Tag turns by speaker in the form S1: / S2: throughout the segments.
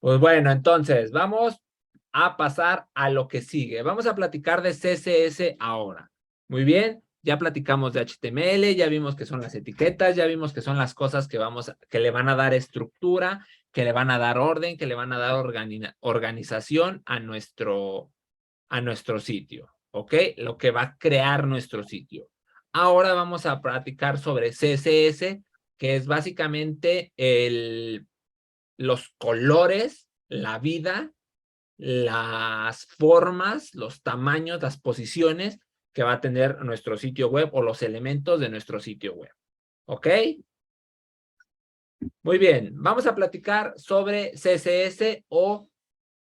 S1: Pues bueno, entonces vamos a pasar a lo que sigue. Vamos a platicar de CSS ahora. Muy bien, ya platicamos de HTML, ya vimos que son las etiquetas, ya vimos que son las cosas que le van a dar estructura, que le van a dar orden, que le van a dar organización a nuestro sitio, ¿ok? Lo que va a crear nuestro sitio. Ahora vamos a platicar sobre CSS, que es básicamente los colores, la vida, las formas, los tamaños, las posiciones que va a tener nuestro sitio web o los elementos de nuestro sitio web. ¿Ok? Muy bien, vamos a platicar sobre CSS o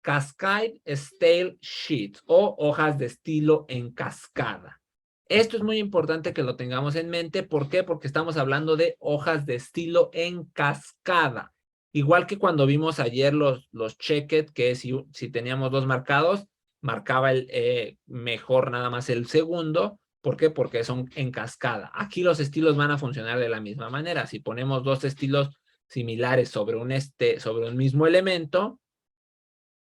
S1: Cascade Style Sheets o hojas de estilo en cascada. Esto es muy importante que lo tengamos en mente. ¿Por qué? Porque estamos hablando de hojas de estilo en cascada. Igual que cuando vimos ayer los checked, que si teníamos dos marcados, marcaba mejor nada más el segundo. ¿Por qué? Porque son en cascada. Aquí los estilos van a funcionar de la misma manera. Si ponemos dos estilos similares sobre un mismo elemento,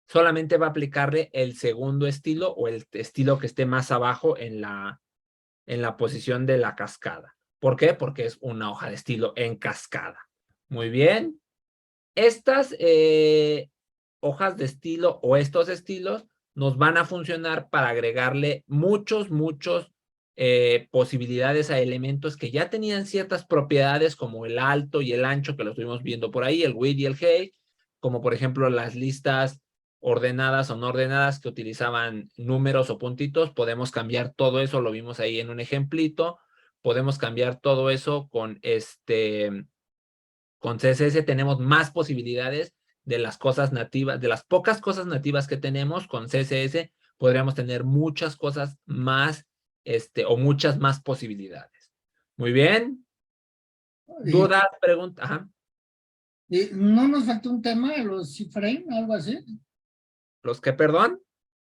S1: solamente va a aplicarle el segundo estilo o el estilo que esté más abajo en la posición de la cascada. ¿Por qué? Porque es una hoja de estilo en cascada. Muy bien. Estas hojas de estilo o estos estilos nos van a funcionar para agregarle muchos posibilidades a elementos que ya tenían ciertas propiedades como el alto y el ancho que lo estuvimos viendo por ahí, el width y el height, como por ejemplo las listas ordenadas o no ordenadas que utilizaban números o puntitos. Podemos cambiar todo eso, lo vimos ahí en un ejemplito. Podemos cambiar todo eso con CSS. Tenemos más posibilidades de las cosas nativas, de las pocas cosas nativas que tenemos. Con CSS podríamos tener muchas cosas más, o muchas más posibilidades. Muy bien.
S2: Y,
S1: ¿Dudas? Preguntas. Ajá.
S2: no nos faltó un tema, los C-frame, algo así.
S1: ¿Los qué, perdón?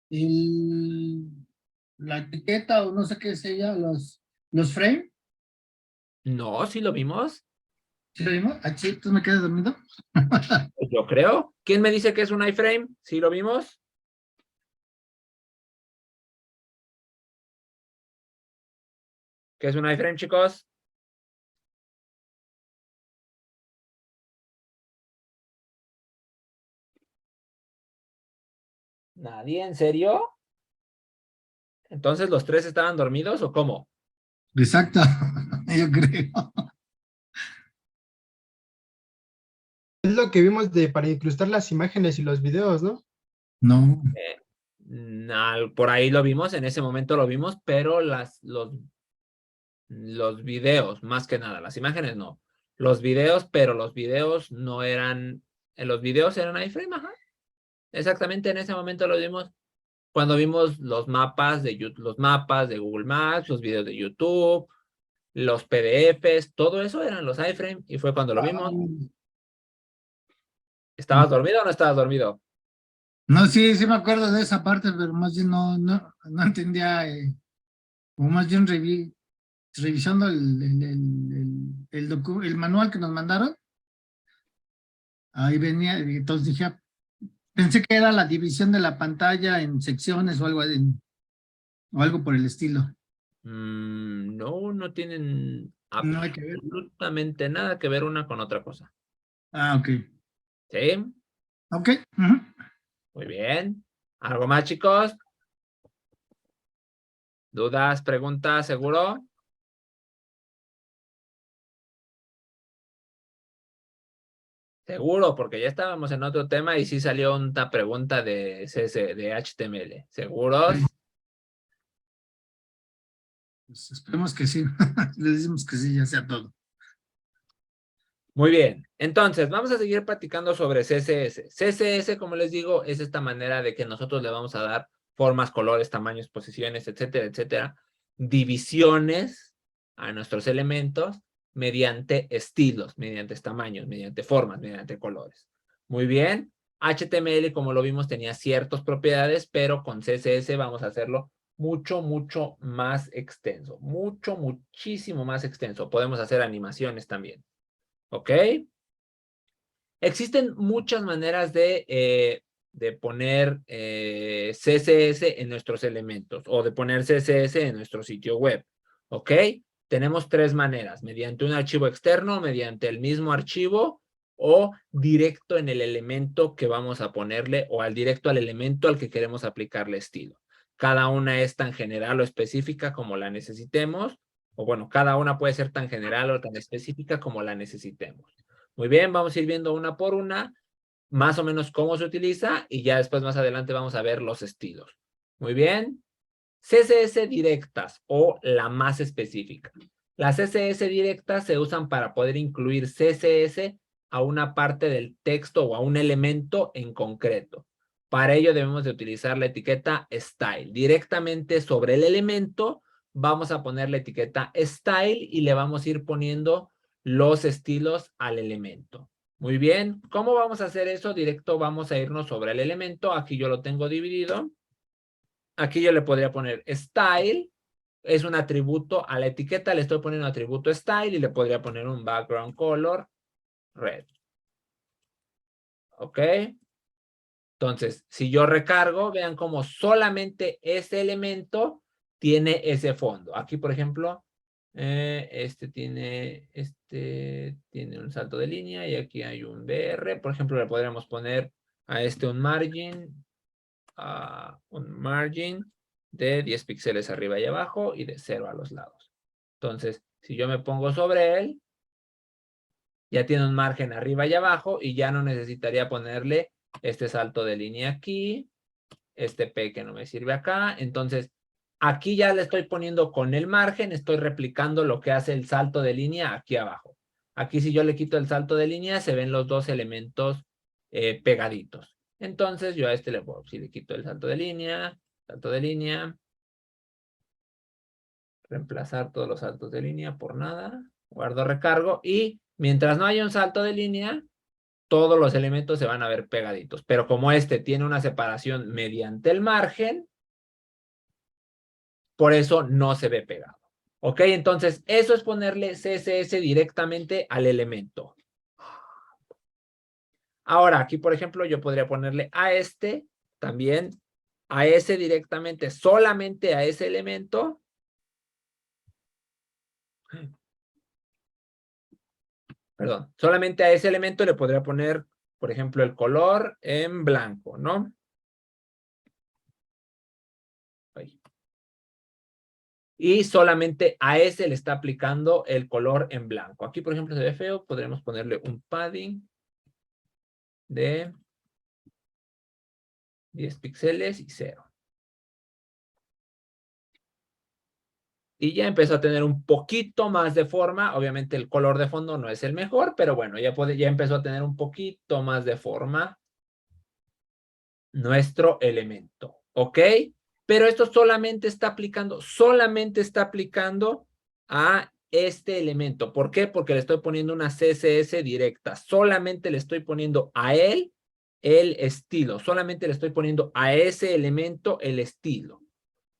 S2: El, la etiqueta o no sé qué es ella, los frame.
S1: No, sí lo vimos.
S2: ¿Sí lo vimos? Ah, sí, ¿tú me quedas dormido?
S1: Yo creo. ¿Quién me dice que es un iframe? ¿Sí lo vimos? ¿Qué es un iframe, chicos? ¿Nadie? ¿En serio? ¿Entonces los tres estaban dormidos o cómo?
S2: Exacto, yo creo.
S3: Es lo que vimos para incrustar las imágenes y los videos, ¿no?
S2: No.
S1: Por ahí lo vimos, en ese momento lo vimos, pero los videos, más que nada, las imágenes no. Los videos, pero los videos no eran, los videos eran iframe, ajá. Exactamente en ese momento lo vimos cuando vimos los mapas de YouTube, los mapas de Google Maps, los videos de YouTube, los PDFs, todo eso eran los iframe y fue cuando lo vimos. ¿Estabas dormido o no estabas dormido?
S2: No, sí, sí me acuerdo de esa parte, pero más bien no entendía, o más bien revisando el manual que nos mandaron, ahí venía, y entonces dije, pensé que era la división de la pantalla en secciones o o algo por el estilo.
S1: No, no tienen
S2: No hay que ver.
S1: absolutamente nada que ver una con otra cosa.
S2: Ah, ok.
S1: ¿Sí?
S2: Ok. Ujú.
S1: Muy bien. ¿Algo más, chicos? ¿Dudas, preguntas, seguro? Seguro, porque ya estábamos en otro tema y sí salió una pregunta de de HTML. ¿Seguros?
S2: Pues esperemos que sí. Le decimos que sí, ya sea todo.
S1: Muy bien. Entonces, vamos a seguir platicando sobre CSS. CSS, como les digo, es esta manera de que nosotros le vamos a dar formas, colores, tamaños, posiciones, etcétera, etcétera, divisiones a nuestros elementos mediante estilos, mediante tamaños, mediante formas, mediante colores. Muy bien. HTML, como lo vimos, tenía ciertas propiedades, pero con CSS vamos a hacerlo mucho más extenso. Muchísimo más extenso. Podemos hacer animaciones también. ¿Ok? Existen muchas maneras de poner CSS en nuestros elementos o de poner CSS en nuestro sitio web. ¿Ok? Tenemos tres maneras, mediante un archivo externo, mediante el mismo archivo o directo en el elemento que vamos a ponerle o directo al elemento al que queremos aplicarle estilo. Cada una es tan general o específica como la necesitemos, o bueno, cada una puede ser tan general o tan específica como la necesitemos. Muy bien, vamos a ir viendo una por una, más o menos cómo se utiliza y ya después más adelante vamos a ver los estilos. Muy bien. CSS directas o la más específica. Las CSS directas se usan para poder incluir CSS a una parte del texto o a un elemento en concreto. Para ello debemos de utilizar la etiqueta style. Directamente sobre el elemento vamos a poner la etiqueta style y le vamos a ir poniendo los estilos al elemento. Muy bien, ¿cómo vamos a hacer eso? Directo vamos a irnos sobre el elemento. Aquí yo lo tengo dividido. Aquí yo le podría poner style, es un atributo a la etiqueta, le estoy poniendo un atributo style y le podría poner un background color red. ¿Ok? Entonces, si yo recargo, vean cómo solamente ese elemento tiene ese fondo. Aquí, por ejemplo, este tiene un salto de línea y aquí hay un BR. Por ejemplo, le podríamos poner a este un margin de 10 píxeles arriba y abajo y de 0 a los lados. Entonces, si yo me pongo sobre él, ya tiene un margen arriba y abajo y ya no necesitaría ponerle este salto de línea aquí, este P que no me sirve acá. Entonces, aquí ya le estoy poniendo con el margen, estoy replicando lo que hace el salto de línea aquí abajo. Aquí si yo le quito el salto de línea, se ven los dos elementos pegaditos. Entonces, yo a este le puedo, si le quito el salto de línea, reemplazar todos los saltos de línea por nada, guardo recargo y mientras no haya un salto de línea, todos los elementos se van a ver pegaditos. Pero como este tiene una separación mediante el margen, por eso no se ve pegado. ¿Ok? Entonces, eso es ponerle CSS directamente al elemento. Ahora, aquí, por ejemplo, yo podría ponerle a este, también a ese directamente, solamente a ese elemento. Perdón, solamente a ese elemento le podría poner, por ejemplo, el color en blanco, ¿no? Ahí. Y solamente a ese le está aplicando el color en blanco. Aquí, por ejemplo, se ve feo, podríamos ponerle un padding de 10 píxeles y 0. Y ya empezó a tener un poquito más de forma. Obviamente el color de fondo no es el mejor, pero bueno, ya empezó a tener un poquito más de forma nuestro elemento. ¿Ok? Pero esto solamente está aplicando a este elemento. ¿Por qué? Porque le estoy poniendo una CSS directa. Solamente le estoy poniendo a él el estilo. Solamente le estoy poniendo a ese elemento el estilo.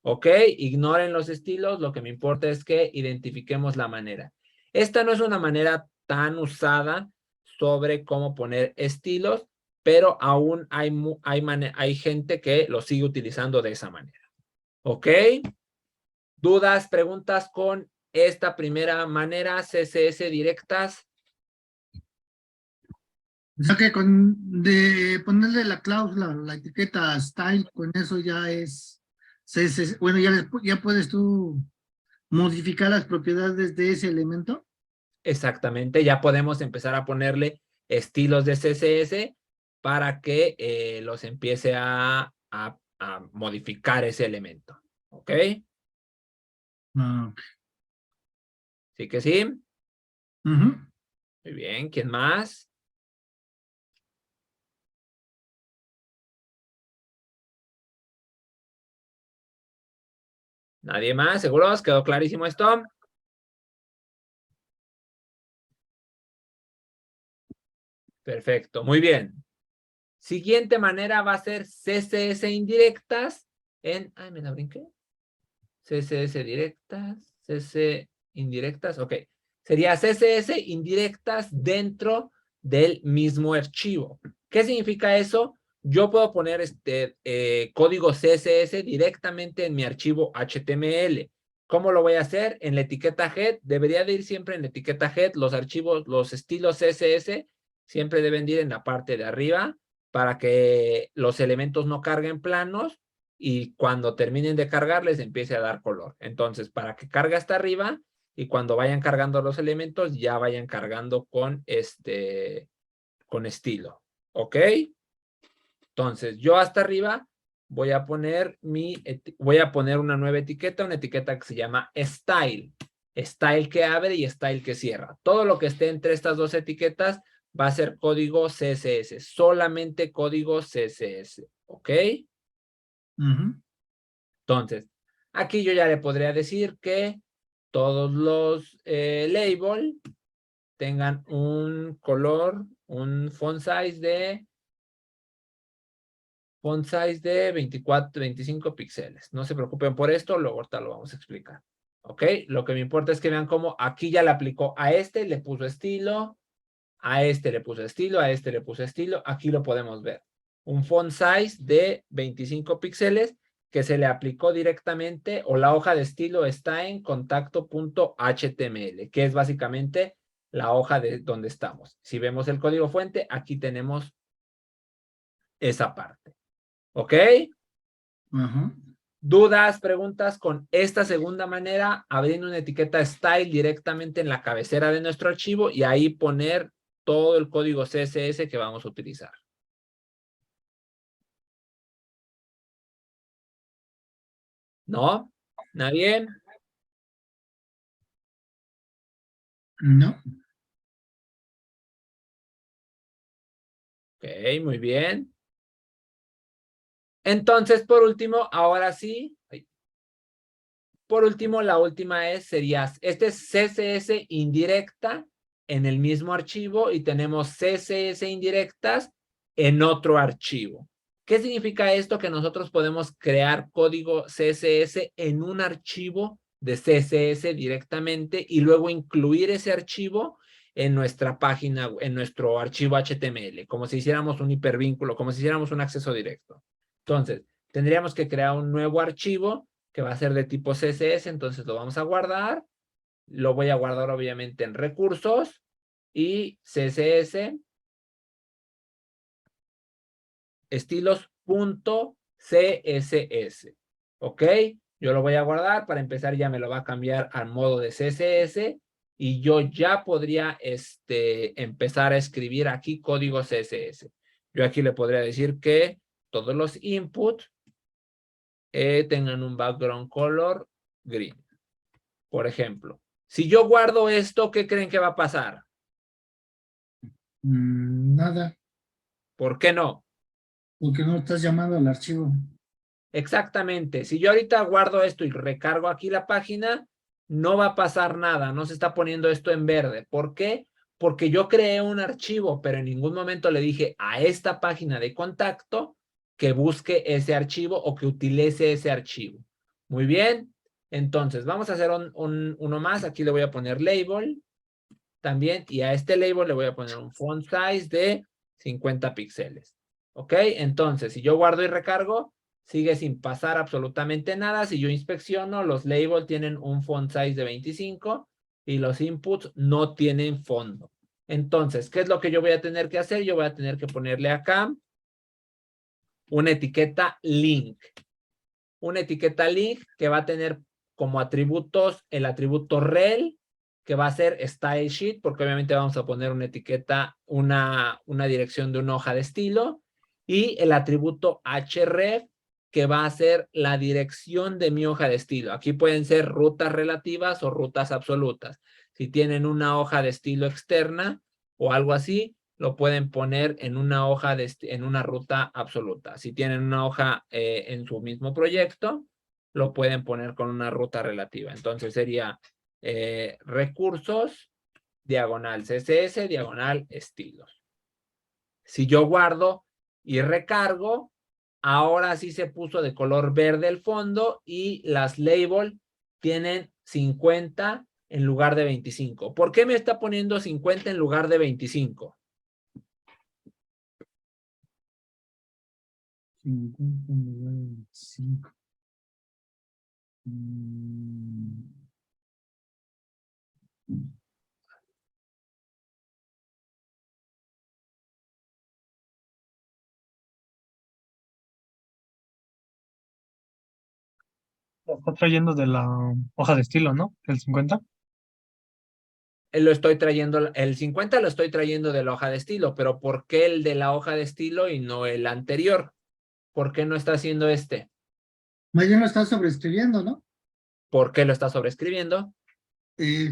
S1: ¿Ok? Ignoren los estilos. Lo que me importa es que identifiquemos la manera. Esta no es una manera tan usada sobre cómo poner estilos, pero aún hay gente que lo sigue utilizando de esa manera. ¿Ok? ¿Dudas, preguntas con esta primera manera, CSS directas?
S2: O sea que de ponerle la cláusula, la etiqueta style, con eso ya es CSS. Bueno, ya puedes tú modificar las propiedades de ese elemento.
S1: Exactamente, ya podemos empezar a ponerle estilos de CSS para que los empiece a modificar ese elemento. ¿Ok?
S2: Ah,
S1: ¿Sí que sí?
S2: ujú.
S1: Muy bien, ¿quién más? ¿Nadie más? ¿Seguros? ¿Quedó clarísimo esto? Perfecto, muy bien. Siguiente manera va a ser CSS indirectas en... Ay, me la brinqué. CSS directas, CSS indirectas, ok. Sería CSS indirectas dentro del mismo archivo. ¿Qué significa eso? Yo puedo poner código CSS directamente en mi archivo HTML. ¿Cómo lo voy a hacer? En la etiqueta head, debería de ir siempre en la etiqueta head, los archivos, los estilos CSS siempre deben de ir en la parte de arriba para que los elementos no carguen planos y cuando terminen de cargar les empiece a dar color. Entonces, para que cargue hasta arriba y cuando vayan cargando los elementos ya vayan cargando con estilo. ¿Ok? Entonces, yo hasta arriba voy a poner una nueva etiqueta, una etiqueta que se llama style. Style que abre y style que cierra. Todo lo que esté entre estas dos etiquetas va a ser código CSS, solamente código CSS. ¿Ok? Entonces, aquí yo ya le podría decir que todos los labels tengan un color, un font size de 24, 25 píxeles. No se preocupen por esto, luego ahorita lo vamos a explicar. ¿Ok? Lo que me importa es que vean cómo aquí ya le aplicó a este, le puso estilo, a este le puso estilo, a este le puso estilo. Aquí lo podemos ver. Un font size de 25 píxeles que se le aplicó directamente o la hoja de estilo está en contacto.html, que es básicamente la hoja de donde estamos. Si vemos el código fuente, aquí tenemos esa parte. ¿Ok? ¿Dudas, preguntas con esta segunda manera? Abriendo una etiqueta style directamente en la cabecera de nuestro archivo y ahí poner todo el código CSS que vamos a utilizar. ¿No? ¿Nadie?
S2: No.
S1: Ok, muy bien. Entonces, por último, ahora sí. Por último, la última sería, este es CSS indirecta en el mismo archivo y tenemos CSS indirectas en otro archivo. ¿Qué significa esto? Que nosotros podemos crear código CSS en un archivo de CSS directamente y luego incluir ese archivo en nuestra página, en nuestro archivo HTML, como si hiciéramos un hipervínculo, como si hiciéramos un acceso directo. Entonces, tendríamos que crear un nuevo archivo que va a ser de tipo CSS, entonces lo vamos a guardar. Lo voy a guardar obviamente en recursos y CSS estilos.css. ¿Ok? Yo lo voy a guardar. Para empezar ya me lo va a cambiar al modo de CSS y yo ya podría empezar a escribir aquí código CSS. Yo aquí le podría decir que todos los inputs tengan un background color green. Por ejemplo, si yo guardo esto, ¿qué creen que va a pasar?
S2: Nada,
S1: ¿Por qué no?
S2: porque no estás llamando al archivo.
S1: Exactamente. Si yo ahorita guardo esto y recargo aquí la página, no va a pasar nada. No se está poniendo esto en verde. ¿Por qué? Porque yo creé un archivo, pero en ningún momento le dije a esta página de contacto que busque ese archivo o que utilice ese archivo. Muy bien. Entonces, vamos a hacer uno más. Aquí le voy a poner label también y a este label le voy a poner un font size de 50 píxeles. ¿Ok? Entonces, si yo guardo y recargo, sigue sin pasar absolutamente nada. Si yo inspecciono, los labels tienen un font size de 25 y los inputs no tienen fondo. Entonces, ¿qué es lo que yo voy a tener que hacer? Yo voy a tener que ponerle acá una etiqueta link. Una etiqueta link que va a tener como atributos el atributo rel, que va a ser style sheet, porque obviamente vamos a poner una etiqueta, una dirección de una hoja de estilo, y el atributo href, que va a ser la dirección de mi hoja de estilo. Aquí pueden ser rutas relativas o rutas absolutas. Si tienen una hoja de estilo externa o algo así, lo pueden poner en una hoja, en una ruta absoluta. Si tienen una hoja en su mismo proyecto, lo pueden poner con una ruta relativa. Entonces sería recursos, diagonal CSS, diagonal estilos. Si yo guardo y recargo, ahora sí se puso de color verde el fondo y las label tienen 50 en lugar de 25. ¿Por qué me está poniendo 50 en lugar de 25?
S2: 50 en lugar de 25. Mm,
S4: Lo está trayendo de la hoja de estilo, ¿no? El 50.
S1: Lo estoy trayendo, el 50 lo estoy trayendo de la hoja de estilo, pero ¿por qué el de la hoja de estilo y no el anterior? ¿Por qué no está haciendo este?
S2: Más bien lo estás sobreescribiendo, ¿no?
S1: ¿Por qué lo está sobreescribiendo?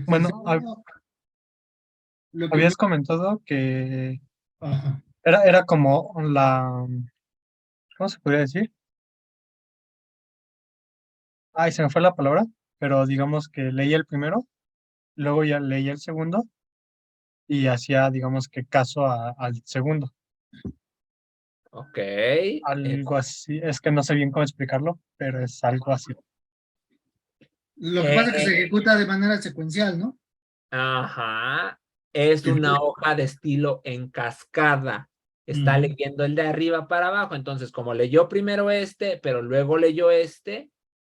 S4: Bueno,
S2: Lo que
S4: habías comentado que
S2: Ajá.
S4: era como la, ¿cómo se podría decir? Ay, se me fue la palabra, pero digamos que leía el primero, luego ya leía el segundo y hacía, digamos que caso al segundo.
S1: Ok.
S4: Algo así, es que no sé bien cómo explicarlo, pero es algo así.
S2: Lo que pasa es que se ejecuta de manera secuencial, ¿no?
S1: Ajá. Es una hoja de estilo en cascada. Está leyendo el de arriba para abajo. Entonces, como leyó primero este, pero luego leyó este,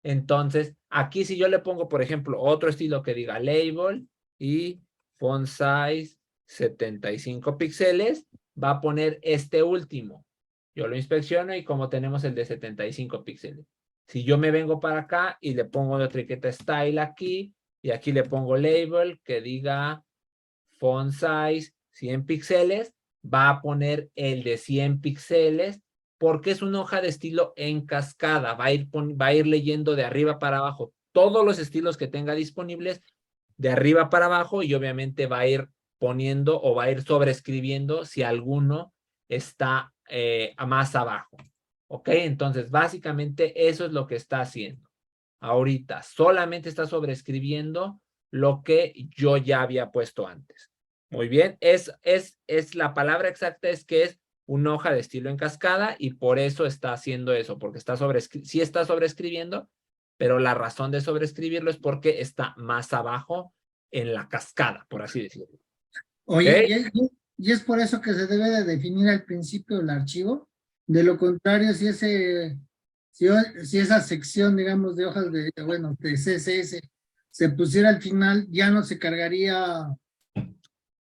S1: entonces aquí si yo le pongo, por ejemplo, otro estilo que diga label y font size 75 píxeles, va a poner este último. Yo lo inspecciono y como tenemos el de 75 píxeles. Si yo me vengo para acá y le pongo la etiqueta style aquí, y aquí le pongo label que diga font size 100 píxeles, va a poner el de 100 píxeles porque es una hoja de estilo en cascada, va a ir leyendo de arriba para abajo todos los estilos que tenga disponibles de arriba para abajo y obviamente va a ir poniendo o va a ir sobreescribiendo si alguno está más abajo. ¿Ok? Entonces, básicamente eso es lo que está haciendo. Ahorita solamente está sobreescribiendo lo que yo ya había puesto antes. Muy bien, es la palabra exacta es que es una hoja de estilo en cascada y por eso está haciendo eso, porque está sí está sobreescribiendo, pero la razón de sobreescribirlo es porque está más abajo en la cascada, por así decirlo.
S2: Oye,
S1: ¿Okay?
S2: y es por eso que se debe de definir al principio del archivo. De lo contrario, si esa sección, digamos, de hojas de CSS se pusiera al final, ya no se cargaría,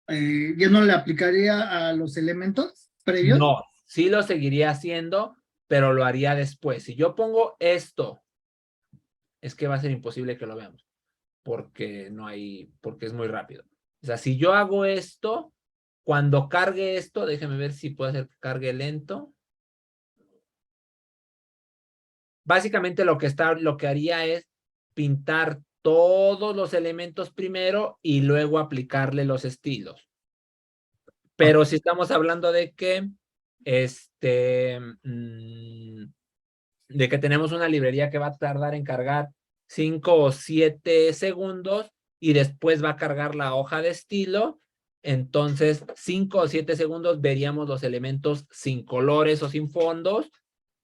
S2: ya no le aplicaría a los elementos previos.
S1: No, sí lo seguiría haciendo, pero lo haría después. Si yo pongo esto, es que va a ser imposible que lo veamos, porque porque es muy rápido. O sea, si yo hago esto, cuando cargue esto, déjeme ver si puedo hacer que cargue lento. Básicamente lo que haría es pintar todos los elementos primero y luego aplicarle los estilos. Pero si estamos hablando de que de que tenemos una librería que va a tardar en cargar 5 o 7 segundos y después va a cargar la hoja de estilo, entonces 5 o 7 segundos veríamos los elementos sin colores o sin fondos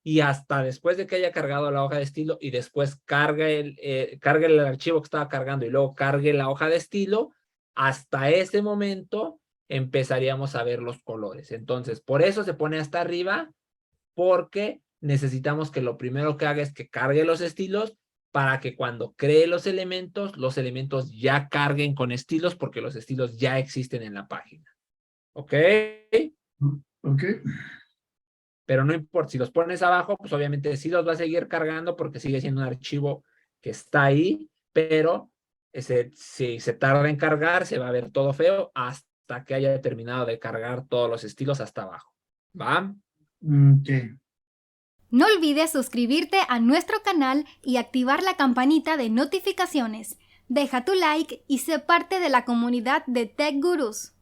S1: y hasta después de que haya cargado la hoja de estilo y después cargue el archivo que estaba cargando y luego cargue la hoja de estilo, hasta ese momento empezaríamos a ver los colores. Entonces, por eso se pone hasta arriba, porque necesitamos que lo primero que haga es que cargue los estilos para que cuando cree los elementos ya carguen con estilos porque los estilos ya existen en la página. ¿Ok?
S2: Ok.
S1: Pero no importa, si los pones abajo, pues obviamente sí los va a seguir cargando porque sigue siendo un archivo que está ahí, pero si se tarda en cargar, se va a ver todo feo hasta que haya terminado de cargar todos los estilos hasta abajo. ¿Va?
S2: Ok.
S5: No olvides suscribirte a nuestro canal y activar la campanita de notificaciones. Deja tu like y sé parte de la comunidad de Tech Gurus.